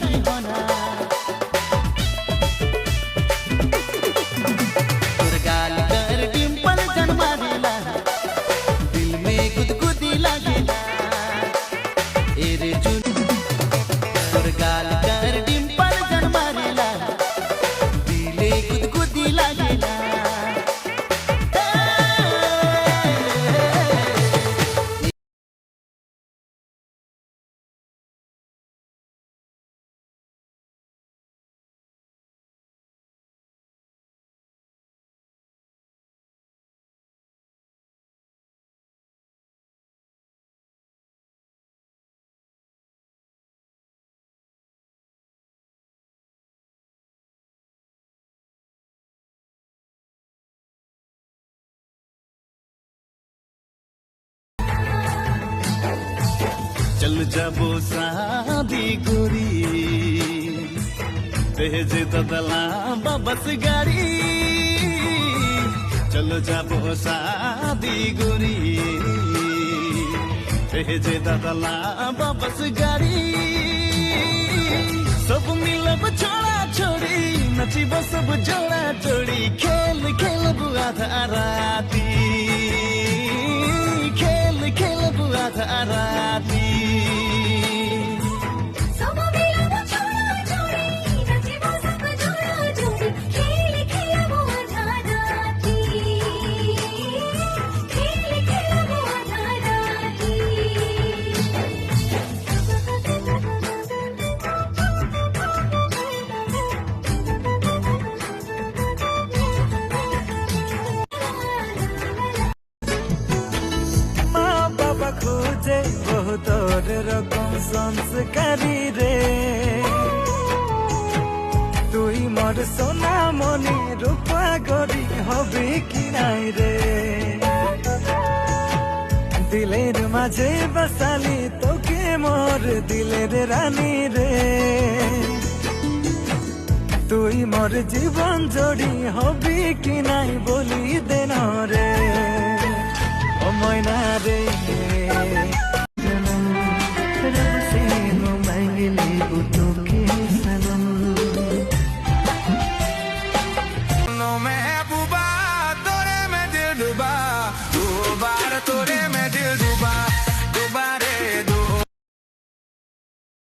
नहीं होना तोर गाल कर डिंपल जन्मा देला दिल में गुदगुदी लागेला ए रे जुन तोर गाल कर डिंपल जन्मा देला दिले गुदगुदी लागेला चल जाबो शादी गोरी तेज तदला बस गाड़ी चल जाबो शादी गोरी तेज तदला बस गाड़ी सब मिलब छोड़ा छोड़ी नचिब सब जोड़ा जोड़ी खेल खेलब आधा राती खेल खेलब आधा राती खोजे बहुत रकम संस्कारी रे তুই মোর সোনা মনি রূপা গরি হবে কি নাই রে দিলের মাঝে বসালি তোকে মোর দিলের রানী রে তুই মোর জীবন জড়ি হবি কি নাই বলি দেন রে ও ময়না রে